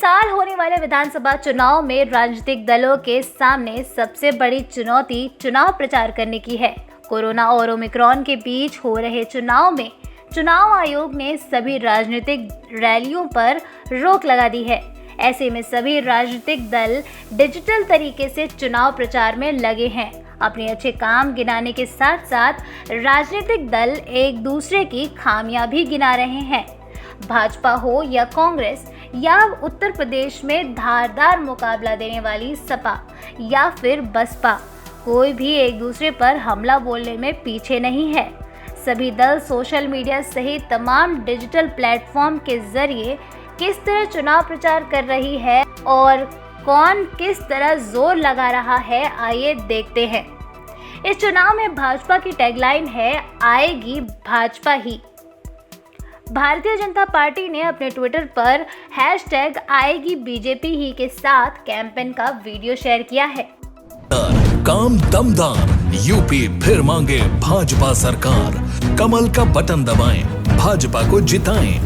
साल होने वाले विधानसभा चुनाव में राजनीतिक दलों के सामने सबसे बड़ी चुनौती चुनाव प्रचार करने की है। कोरोना और ओमिक्रॉन के बीच हो रहे चुनाव में चुनाव आयोग ने सभी राजनीतिक रैलियों पर रोक लगा दी है। ऐसे में सभी राजनीतिक दल डिजिटल तरीके से चुनाव प्रचार में लगे हैं। अपने अच्छे काम गिनाने के साथ साथ राजनीतिक दल एक दूसरे की खामियां भी गिना रहे हैं। भाजपा हो या कांग्रेस या उत्तर प्रदेश में धारदार मुकाबला देने वाली सपा या फिर बसपा, कोई भी एक दूसरे पर हमला बोलने में पीछे नहीं है। सभी दल सोशल मीडिया सहित तमाम डिजिटल प्लेटफॉर्म के जरिए किस तरह चुनाव प्रचार कर रही है और कौन किस तरह जोर लगा रहा है, आइए देखते हैं। इस चुनाव में भाजपा की टैगलाइन है, आएगी भाजपा ही। भारतीय जनता पार्टी ने अपने ट्विटर पर #आएगी बीजेपी ही के साथ कैंपेन का वीडियो शेयर किया है। काम दमदार, यूपी फिर मांगे भाजपा सरकार, कमल का बटन दबाएं, भाजपा को जिताएं।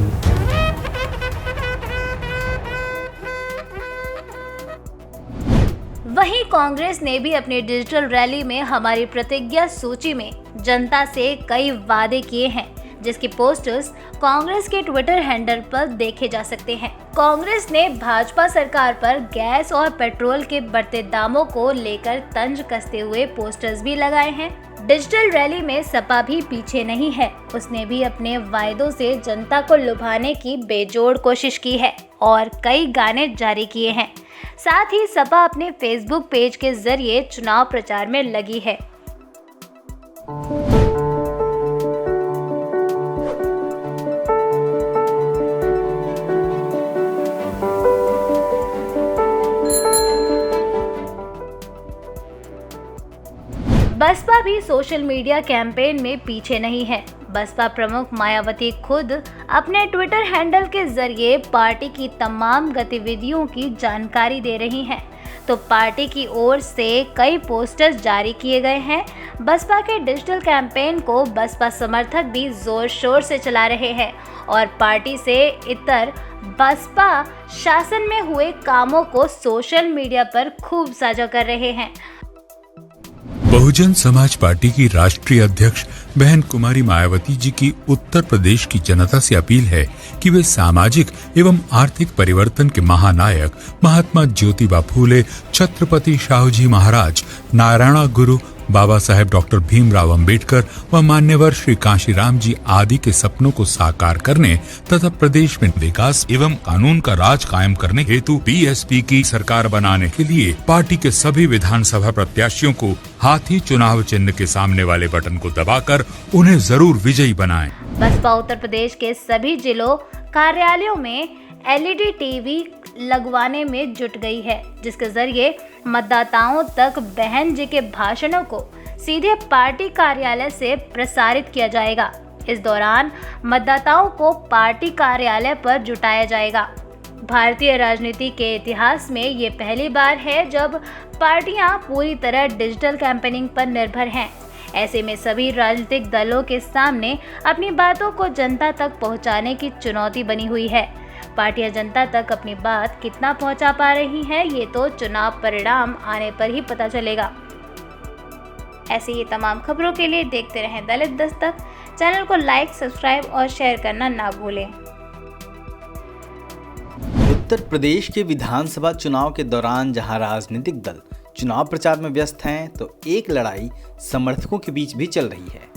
वहीं कांग्रेस ने भी अपनी डिजिटल रैली में हमारी प्रतिज्ञा सूची में जनता से कई वादे किए हैं, जिसके पोस्टर्स कांग्रेस के ट्विटर हैंडल पर देखे जा सकते हैं। कांग्रेस ने भाजपा सरकार पर गैस और पेट्रोल के बढ़ते दामों को लेकर तंज कसते हुए पोस्टर्स भी लगाए हैं। डिजिटल रैली में सपा भी पीछे नहीं है। उसने भी अपने वायदों से जनता को लुभाने की बेजोड़ कोशिश की है और कई गाने जारी किए हैं। साथ ही सपा अपने फेसबुक पेज के जरिए चुनाव प्रचार में लगी है। बसपा भी सोशल मीडिया कैंपेन में पीछे नहीं है। बसपा प्रमुख मायावती खुद अपने ट्विटर हैंडल के जरिए पार्टी की तमाम गतिविधियों की जानकारी दे रही हैं, तो पार्टी की ओर से कई पोस्टर्स जारी किए गए हैं। बसपा के डिजिटल कैंपेन को बसपा समर्थक भी जोर शोर से चला रहे हैं और पार्टी से इतर बसपा शासन में हुए कामों को सोशल मीडिया पर खूब साझा कर रहे हैं। बहुजन समाज पार्टी की राष्ट्रीय अध्यक्ष बहन कुमारी मायावती जी की उत्तर प्रदेश की जनता से अपील है कि वे सामाजिक एवं आर्थिक परिवर्तन के महानायक महात्मा ज्योतिबा फूले, छत्रपति शाहूजी महाराज, नारायण गुरु, बाबा साहेब डॉक्टर भीमराव अंबेडकर व मान्यवर श्री कांशीराम जी आदि के सपनों को साकार करने तथा प्रदेश में विकास एवं कानून का राज कायम करने हेतु बीएसपी की सरकार बनाने के लिए पार्टी के सभी विधानसभा प्रत्याशियों को हाथी चुनाव चिन्ह के सामने वाले बटन को दबाकर उन्हें जरूर विजयी बनाएं। बसपा उत्तर प्रदेश के सभी जिलों कार्यालयों में LED टीवी लगवाने में जुट गई है, जिसके जरिए मतदाताओं तक बहन जी के भाषणों को सीधे पार्टी कार्यालय से प्रसारित किया जाएगा। इस दौरान मतदाताओं को पार्टी कार्यालय पर जुटाया जाएगा। भारतीय राजनीति के इतिहास में ये पहली बार है जब पार्टियां पूरी तरह डिजिटल कैंपेनिंग पर निर्भर हैं। ऐसे में सभी राजनीतिक दलों के सामने अपनी बातों को जनता तक पहुंचाने की चुनौती बनी हुई है। पार्टियां जनता तक अपनी बात कितना पहुंचा पा रही हैं, ये तो चुनाव परिणाम आने पर ही पता चलेगा। ऐसे ही तमाम खबरों के लिए देखते रहें दलित दस्तक। चैनल को लाइक, सब्सक्राइब और शेयर करना ना भूलें। उत्तर प्रदेश के विधानसभा चुनाव के दौरान जहां राजनीतिक दल चुनाव प्रचार में व्यस्त हैं, तो एक लड़ाई समर्थकों के बीच भी चल रही है।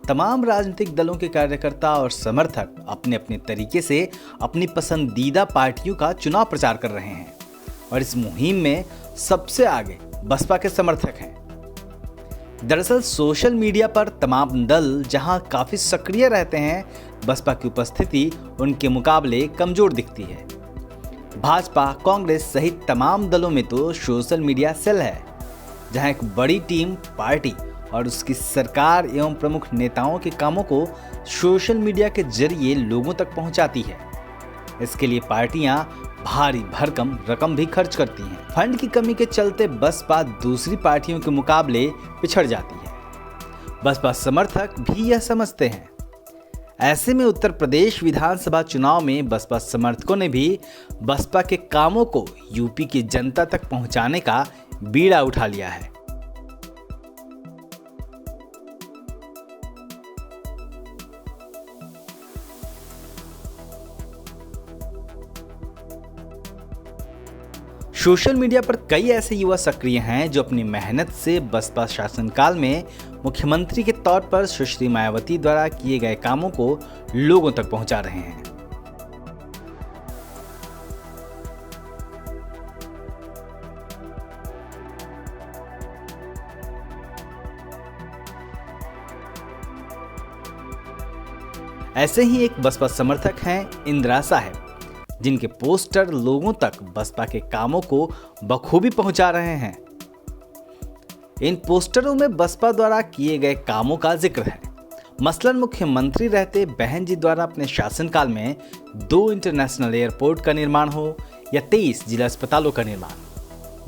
तमाम राजनीतिक दलों के कार्यकर्ता और समर्थक अपने अपने तरीके से अपनी पसंदीदा पार्टियों का चुनाव प्रचार कर रहे हैं और इस मुहिम में सबसे आगे बसपा के समर्थक हैं। दरअसल सोशल मीडिया पर तमाम दल जहां काफ़ी सक्रिय रहते हैं, बसपा की उपस्थिति उनके मुकाबले कमज़ोर दिखती है। भाजपा, कांग्रेस सहित तमाम दलों में तो सोशल मीडिया सेल है, जहां एक बड़ी टीम पार्टी और उसकी सरकार एवं प्रमुख नेताओं के कामों को सोशल मीडिया के जरिए लोगों तक पहुंचाती है। इसके लिए पार्टियां भारी भरकम रकम भी खर्च करती हैं। फंड की कमी के चलते बसपा दूसरी पार्टियों के मुकाबले पिछड़ जाती है। बसपा समर्थक भी यह समझते हैं। ऐसे में उत्तर प्रदेश विधानसभा चुनाव में बसपा समर्थकों ने भी बसपा के कामों को यूपी की जनता तक पहुंचाने का बीड़ा उठा लिया है। सोशल मीडिया पर कई ऐसे युवा सक्रिय हैं जो अपनी मेहनत से बसपा शासनकाल में मुख्यमंत्री के तौर पर सुश्री मायावती द्वारा किए गए कामों को लोगों तक पहुंचा रहे हैं। ऐसे ही एक बसपा समर्थक हैं इंदिरा साहब, जिनके पोस्टर लोगों तक बसपा के कामों को बखूबी पहुंचा रहे हैं। इन पोस्टरों में बसपा द्वारा किए गए कामों का जिक्र है। मसलन मुख्यमंत्री रहते बहन जी द्वारा अपने शासनकाल में 2 इंटरनेशनल एयरपोर्ट का निर्माण हो या 23 जिला अस्पतालों का निर्माण,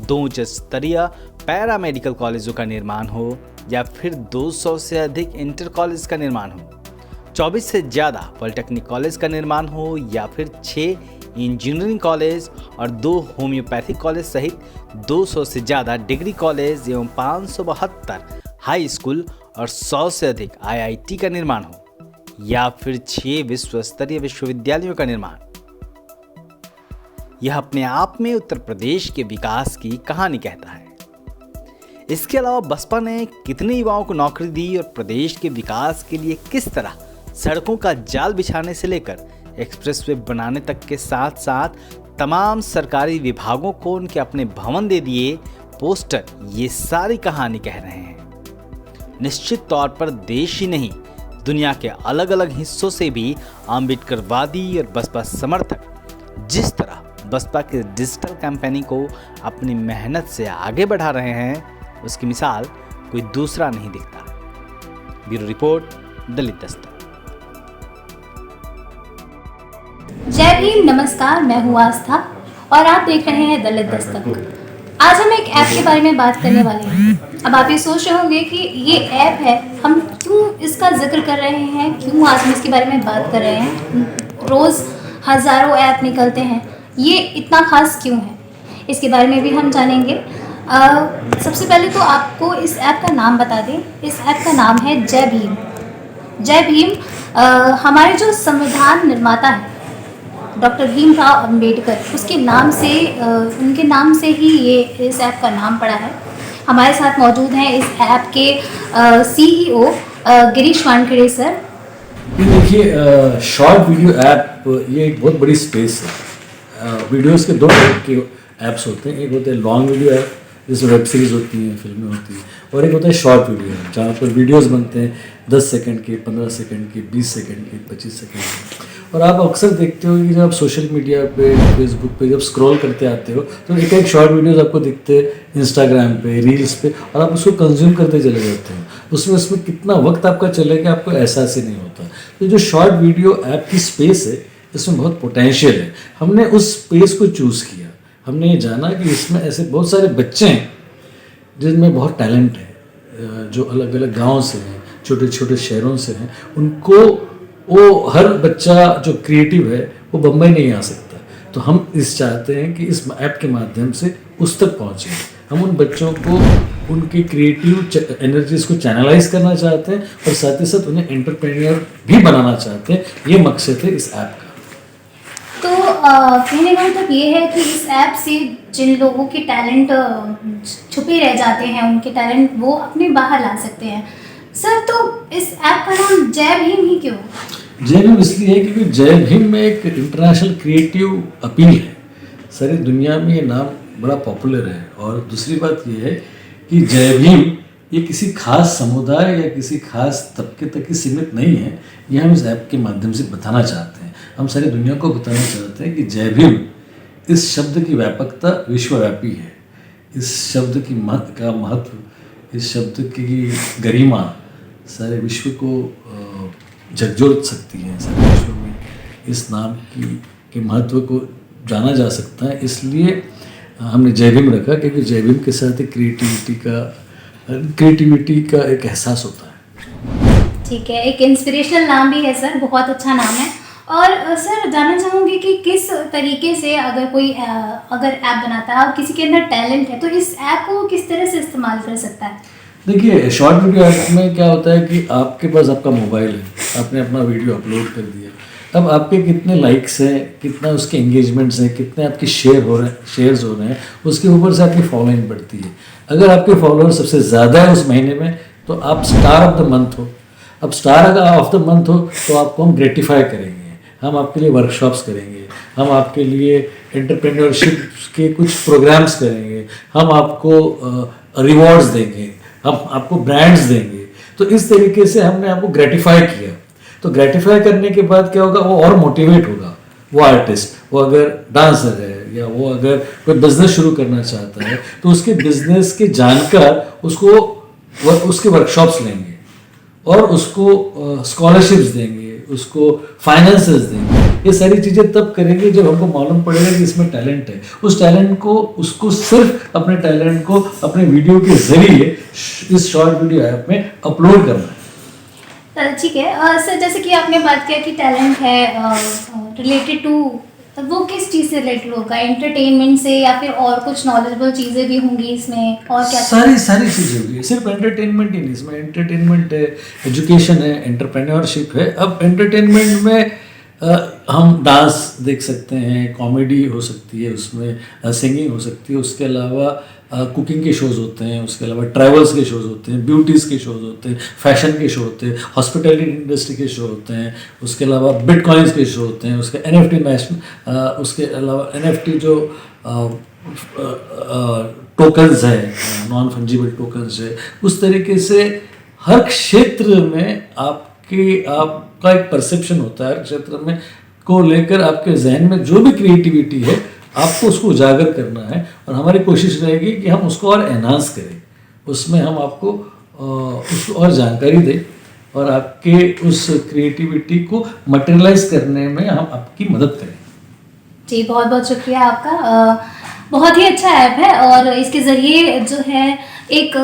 2 उच्च स्तरीय पैरा मेडिकल कॉलेजों का निर्माण हो या फिर 200 से अधिक इंटर कॉलेज का निर्माण हो, 24 से ज़्यादा पॉलिटेक्निक कॉलेज का निर्माण हो या फिर 6 इंजीनियरिंग कॉलेज और 2 होम्योपैथिक कॉलेज सहित 200 से ज़्यादा डिग्री कॉलेज एवं 572 हाई स्कूल और 100 से अधिक IIT का निर्माण हो या फिर 6 विश्व स्तरीय विश्वविद्यालयों का निर्माण। यह अपने आप में उत्तर प्रदेश के विकास की कहानी कहता है। इसके अलावा बसपा ने कितने युवाओं को नौकरी दी और प्रदेश के विकास के लिए किस तरह सड़कों का जाल बिछाने से लेकर एक्सप्रेसवे बनाने तक के साथ साथ तमाम सरकारी विभागों को उनके अपने भवन दे दिए पोस्टर, ये सारी कहानी कह रहे हैं। निश्चित तौर पर देश ही नहीं, दुनिया के अलग अलग हिस्सों से भी अम्बेडकरवादी और बसपा समर्थक जिस तरह बसपा के डिजिटल कैंपेनिंग को अपनी मेहनत से आगे बढ़ा रहे हैं, उसकी मिसाल कोई दूसरा नहीं दिखता। ब्यूरो रिपोर्ट, दलित दस्तक। जय भीम, नमस्कार, मैं हूँ आस्था और आप देख रहे हैं दलित दस्तक। आज हम एक ऐप के बारे में बात करने वाले हैं। अब आप ये सोच रहे होंगे कि ये ऐप है, हम क्यों इसका जिक्र कर रहे हैं, क्यों आज हम इसके बारे में बात कर रहे हैं। रोज़ हज़ारों ऐप निकलते हैं, ये इतना खास क्यों है, इसके बारे में भी हम जानेंगे। सबसे पहले तो आपको इस ऐप का नाम बता दें। इस ऐप का नाम है जय भीम। जय भीम हमारे जो संविधान निर्माता हैं डॉक्टर भीमराव अंबेडकर, उसके नाम से उनके नाम से ही ये इस ऐप का नाम पड़ा है। हमारे साथ मौजूद हैं इस ऐप के CEO गिरीश वानखेड़े सर। देखिए, शॉर्ट वीडियो ऐप ये एक बहुत बड़ी स्पेस है। वीडियोस के 2 टाइप के ऐप्स होते हैं। एक होते हैं लॉन्ग वीडियो ऐप, जिसमें वेब सीरीज़ होती हैं, फिल्में होती हैं, और एक होता है शॉर्ट वीडियो ऐप, जहाँ पर वीडियोस बनते हैं 10 सेकंड के, 15 सेकंड के, 20 सेकंड के, 25 सेकंड के। और आप अक्सर देखते हो कि जब आप सोशल मीडिया पे, फेसबुक पे जब स्क्रॉल करते आते हो तो एक एक शॉर्ट वीडियोस आपको दिखते हैं इंस्टाग्राम पे, रील्स पे, और आप उसको कंज्यूम करते चले जाते हैं। उसमें कितना वक्त आपका चलेगा आपको एहसास ही नहीं होता। तो जो शॉर्ट वीडियो ऐप की स्पेस है, इसमें बहुत पोटेंशियल है। हमने उस स्पेस को चूज़ किया। हमने ये जाना कि इसमें ऐसे बहुत सारे बच्चे हैं जिनमें बहुत टैलेंट है, जो अलग अलग गाँव से हैं, छोटे छोटे शहरों से हैं। उनको वो हर बच्चा जो क्रिएटिव है वो बम्बई नहीं आ सकता। तो हम इस चाहते हैं कि इस ऐप के माध्यम से उस तक पहुँचें। हम उन बच्चों को उनकी क्रिएटिव एनर्जीज को चैनलाइज करना चाहते हैं और साथ ही साथ उन्हें एंटरप्रेन्योर भी बनाना चाहते हैं। ये मकसद है इस ऐप का। तो कहने का मतलब ये है कि इस ऐप से जिन लोगों के टैलेंट छुपे रह जाते हैं, उनके टैलेंट वो अपने बाहर ला सकते हैं। सर, तो इस ऐप का नाम जय भीम ही क्यों? जय भीम इसलिए है क्योंकि जय भीम में एक इंटरनेशनल क्रिएटिव अपील है। सारी दुनिया में ये नाम बड़ा पॉपुलर है। और दूसरी बात ये है कि जय भीम ये किसी खास समुदाय या किसी खास तबके तक ही सीमित नहीं है। ये हम इस ऐप के माध्यम से बताना चाहते हैं। हम सारी दुनिया को बताना चाहते हैं कि जय भीम इस शब्द की व्यापकता विश्वव्यापी है। इस शब्द की महत्व, इस शब्द की गरिमा सारे विश्व को झकझोर सकती है। सारे विश्व में इस नाम के महत्व को जाना जा सकता है। इसलिए हमने जय भीम रखा, क्योंकि जय भीम के साथ क्रिएटिविटी का एक एहसास होता है। ठीक है, एक इंस्पिरेशनल नाम भी है सर, बहुत अच्छा नाम है। और सर जानना चाहूँगी कि किस तरीके से अगर कोई अगर ऐप बनाता है और किसी के अंदर टैलेंट है तो इस ऐप को किस तरह से इस्तेमाल कर सकता है? देखिए, शॉर्ट वीडियो ऐप में क्या होता है कि आपके पास आपका मोबाइल है, आपने अपना वीडियो अपलोड कर दिया, अब आपके कितने लाइक्स हैं, कितना उसके एंगेजमेंट्स हैं, कितने आपके शेयर्स हो रहे हैं, उसके ऊपर से आपकी फॉलोइंग बढ़ती है। अगर आपके फॉलोअर सबसे ज़्यादा है उस महीने में तो आप स्टार ऑफ द मंथ हो। अब स्टार अगर ऑफ द मंथ हो तो आपको हम ग्रेटिफाई करेंगे, हम आपके लिए वर्कशॉप्स करेंगे, हम आपके लिए एंटरप्रेन्योरशिप के कुछ प्रोग्राम्स करेंगे, हम आपको रिवॉर्ड्स देंगे, हम आपको ब्रांड्स देंगे। तो इस तरीके से हमने आपको ग्रेटिफाई किया। तो ग्रेटिफाई करने के बाद क्या होगा, वो और मोटिवेट होगा। वो आर्टिस्ट, वो अगर डांसर है या वो अगर कोई बिजनेस शुरू करना चाहता है तो उसके बिजनेस के जानकार उसके वर्कशॉप्स लेंगे और उसको स्कॉलरशिप्स देंगे, उसको फाइनेंसेस देंगे। ये सारी चीज़ें तब करेंगे जब हमको मालूम पड़ेगा कि इसमें टैलेंट है। उस टैलेंट को उसको सिर्फ अपने टैलेंट को अपने वीडियो के जरिए इस शॉर्ट वीडियो ऐप में अपलोड करना है। ठीक है सर, जैसे कि आपने बात किया कि टैलेंट है रिलेटेड टू, तो वो किस चीज़ से रिलेटेड होगा? एंटरटेनमेंट से या फिर और कुछ नॉलेजेबल चीज़ें भी होंगी इसमें, और क्या? सारी चीज़ें होगी, सिर्फ एंटरटेनमेंट ही नहीं, इसमें एंटरटेनमेंट है, एजुकेशन है, एंटरप्रेन्योरशिप है। अब एंटरटेनमेंट में हम डांस देख सकते हैं, कॉमेडी हो सकती है, उसमें सिंगिंग हो सकती है, उसके अलावा कुकिंग के शोज़ होते हैं, उसके अलावा ट्रैवल्स के शोज़ होते हैं, ब्यूटीज़ के शोज़ होते हैं, फैशन के शो होते हैं, हॉस्पिटैलिटी इंडस्ट्री के शो होते हैं, उसके अलावा बिटकॉइंस के शो होते हैं, उसके NFT नेशनल, उसके अलावा NFT जो टोकन्स है, नॉन फंजिबल टोकन्स है, उस तरीके से हर क्षेत्र में आपका एक परसेप्शन होता है। हर क्षेत्र में को लेकर आपके जहन में जो भी क्रिएटिविटी है आपको उसको उजागर करना है और हमारी कोशिश रहेगी कि हम उसको और एनहांस करें, उसमें हम आपको उसको और जानकारी दें और आपके उस क्रिएटिविटी को मटेरियलाइज करने में हम आपकी मदद करें। जी, बहुत बहुत शुक्रिया आपका। बहुत ही अच्छा ऐप है और इसके ज़रिए जो है एक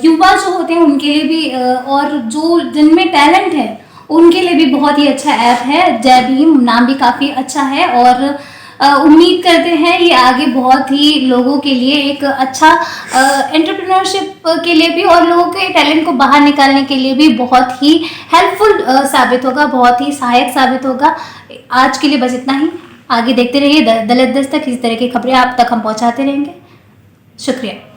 युवा जो होते हैं उनके लिए भी और जो जिनमें टैलेंट है उनके लिए भी बहुत ही अच्छा ऐप है। जय भीम नाम भी काफ़ी अच्छा है और उम्मीद करते हैं ये आगे बहुत ही लोगों के लिए एक अच्छा एंटरप्रेन्योरशिप के लिए भी और लोगों के टैलेंट को बाहर निकालने के लिए भी बहुत ही हेल्पफुल साबित होगा, बहुत ही सहायक साबित होगा। आज के लिए बस इतना ही। आगे देखते रहिए दलित दस्तक, इस तरह की खबरें आप तक हम पहुंचाते रहेंगे। शुक्रिया।